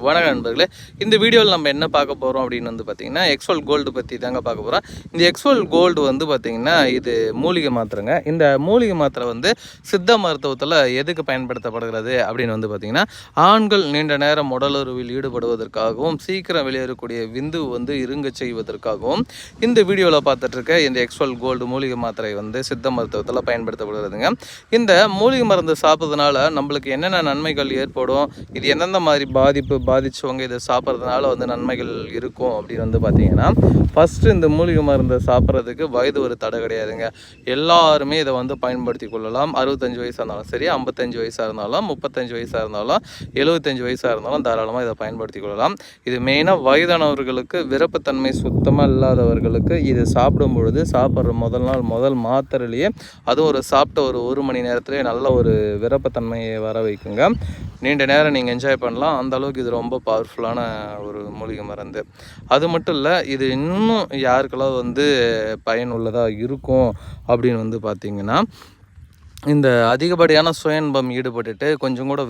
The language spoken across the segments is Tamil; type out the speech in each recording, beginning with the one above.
வணக்கம் நண்பர்களே, இந்த வீடியோவில் நம்ம என்ன பார்க்க போகிறோம் அப்படின்னு வந்து பார்த்திங்கன்னா எக்ஸ்வல் கோல்டு பற்றி தாங்க பார்க்க போகிறோம். இந்த எக்ஸ்வல் கோல்டு வந்து பார்த்திங்கன்னா இது மூலிகை மாத்திரைங்க. இந்த மூலிகை மாத்திரை வந்து சித்த மருத்துவத்தில் எதுக்கு பயன்படுத்தப்படுகிறது அப்படின்னு வந்து பார்த்திங்கன்னா ஆண்கள் நீண்ட நேரம் உடலுறவில் ஈடுபடுவதற்காகவும் சீக்கிரம் வெளியேறக்கூடிய விந்து வந்து இருங்க செய்வதற்காகவும் இந்த வீடியோவில் பார்த்துட்ருக்க இந்த எக்ஸ்வல் கோல்டு மூலிகை மாத்திரை வந்து சித்த மருத்துவத்தில் பயன்படுத்தப்படுகிறதுங்க. இந்த மூலிகை மருந்து சாப்பிட்றதுனால நம்மளுக்கு என்னென்ன நன்மைகள் ஏற்படும், இது எந்தெந்த மாதிரி பாதிச்சவங்க இதை சாப்பிட்றதுனால வந்து நன்மைகள் இருக்கும் அப்படின்னு வந்து பார்த்தீங்கன்னா, ஃபஸ்ட்டு இந்த மூலிகை மருந்தை சாப்பிட்றதுக்கு வயது ஒரு தடை கிடையாதுங்க. எல்லாருமே இதை வந்து பயன்படுத்தி கொள்ளலாம். 65 வயசாக இருந்தாலும் சரி, 55 வயசாக இருந்தாலும், 35 வயசாக இருந்தாலும், 75 வயசாக இருந்தாலும் தாராளமாக இதை பயன்படுத்தி கொள்ளலாம். இது மெயினாக வயதானவர்களுக்கு, விருப்பத்தன்மை சுத்தமாக இல்லாதவர்களுக்கு இது சாப்பிடும் பொழுது சாப்பிட்ற முதல் மாத்திரையிலேயே அதுவும் சாப்பிட்ட ஒரு மணி நேரத்துலேயே நல்ல ஒரு விருப்பத்தன்மையை வர வைக்குங்க. நீண்ட நேரம் நீங்கள் என்ஜாய் பண்ணலாம். அந்த அளவுக்கு இது ரொம்ப பவர்ஃபுல்லான ஒரு மூலிகை மருந்து. அது மட்டும் இல்லை, இது இன்னும் யாருக்கெல்லாம் வந்து பயனுள்ளதாக இருக்கும் அப்படின்னு வந்து பார்த்திங்கன்னா, இந்த அதிகப்படியான சுயன்பம் ஈடுபட்டுட்டு கொஞ்சம் கூட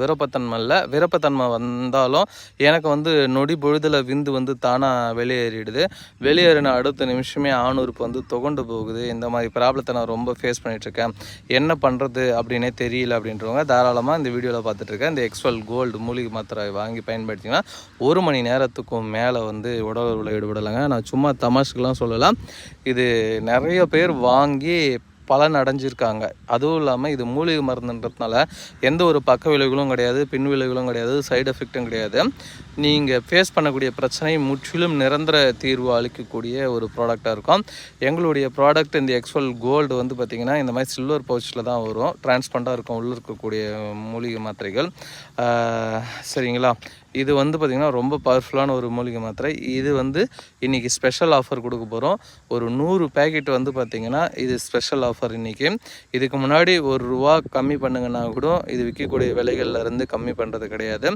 விருப்பத்தன்மை வந்தாலும் எனக்கு வந்து நொடி பொழுதில் விந்து வந்து தானாக வெளியேறிடுது. வெளியேறின அடுத்த நிமிஷமே ஆணுறுப்பு வந்து துகண்டு போகுது. இந்த மாதிரி ப்ராப்ளத்தை நான் ரொம்ப ஃபேஸ் பண்ணிகிட்ருக்கேன். என்ன பண்ணுறது அப்படின்னே தெரியல அப்படின்றவங்க தாராளமாக இந்த வீடியோவில் பார்த்துட்ருக்கேன். இந்த எக்ஸ்வல் கோல்டு மூலிகை மாத்திரை வாங்கி பயன்படுத்திங்கன்னா 1 மணி நேரத்துக்கும் மேலே வந்து உடலுறவில் ஈடுபடலைங்க. நான் சும்மா தமாஷுக்கெலாம் சொல்லலாம். இது நிறைய பேர் வாங்கி பலன் அடைஞ்சிருக்காங்க. அதுவும் இல்லாமல் இது மூலிகை மருந்துன்றதுனால எந்த ஒரு பக்க விளைவுகளும் கிடையாது, பின் விளைவுகளும் கிடையாது, சைடு எஃபெக்டும் கிடையாது. நீங்கள் ஃபேஸ் பண்ணக்கூடிய பிரச்சனை முற்றிலும் நிரந்தர தீர்வு அளிக்கக்கூடிய ஒரு ப்ராடக்டாக இருக்கும். எங்களுடைய ப்ராடக்ட் இந்த எக்ஸ்வல் கோல்டு வந்து பார்த்திங்கன்னா இந்த மாதிரி சில்வர் பவுச்சில் தான் வரும். டிரான்ஸ்பரண்டாக இருக்கும் உள்ளே இருக்கக்கூடிய மூலிகை மாத்திரைகள். சரிங்களா, இது வந்து பார்த்திங்கன்னா ரொம்ப பவர்ஃபுல்லான ஒரு மூலிகை மாத்திரை. இது வந்து இன்றைக்கி ஸ்பெஷல் ஆஃபர் கொடுக்க போகிறோம். ஒரு 100 பேக்கெட் வந்து பார்த்திங்கன்னா இது ஸ்பெஷல் ஆஃபர் இன்றைக்கி. இதுக்கு முன்னாடி ₹1 கம்மி பண்ணுங்கன்னா கூட இது விற்கக்கூடிய விலைகள்லேருந்து கம்மி பண்ணுறது கிடையாது.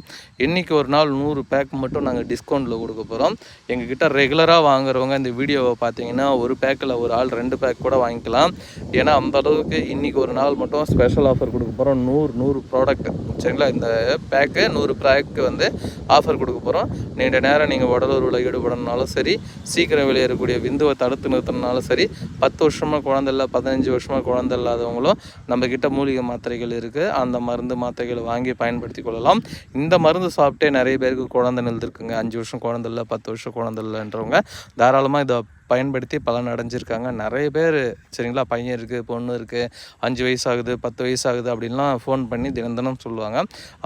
இன்றைக்கி ஒரு நாள் 100 பேக் மட்டும் நாங்கள் டிஸ்கவுண்ட்டில் கொடுக்க போகிறோம். எங்ககிட்ட ரெகுலராக வாங்குறவங்க இந்த வீடியோவை பார்த்தீங்கன்னா ஒரு பேக்கில் ஒரு ஆள் 2 பேக் கூட வாங்கிக்கலாம். ஏன்னா அந்த அளவுக்கு இன்றைக்கி ஒரு நாள் மட்டும் ஸ்பெஷல் ஆஃபர் கொடுக்க போகிறோம். 100 ப்ராடக்ட் சரிங்களா. இந்த பேக்கு 100 பேக்கு வந்து ஆஃபர் கொடுக்க போகிறோம். நீண்ட நேரம் நீங்கள் உடலுறவில் ஈடுபடணுனாலும் சரி, சீக்கிரம் வெளியேறக்கூடிய விந்துவை தடுத்து நிறுத்தினாலும் சரி, 10 வருஷமாக குழந்தை இல்லை, 15 வருஷமாக குழந்தை இல்லாதவங்களும் நம்மக்கிட்ட மூலிகை மாத்திரைகள் இருக்குது. அந்த மருந்து மாத்திரைகளை வாங்கி பயன்படுத்தி கொள்ளலாம். இந்த மருந்து சாப்பிட்டே நிறைய பேருக்கு குழந்தை நிறுத்திருக்குங்க. 5 வருஷம் குழந்தை இல்லை, 10 வருஷம் குழந்தை இல்லைன்றவங்க தாராளமாக இதை பயன்படுத்தி பலன் அடைஞ்சிருக்காங்க நிறைய பேர். சரிங்களா, பையன் இருக்குது, பொண்ணு இருக்குது, 5 வயசாகுது, 10 வயசாகுது அப்படின்லாம் ஃபோன் பண்ணி தினம் சொல்லுவாங்க.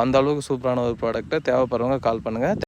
அந்த அளவுக்கு சூப்பரான ஒரு ப்ராடக்ட்டு. தேவைப்படுறவங்க கால் பண்ணுங்கள்.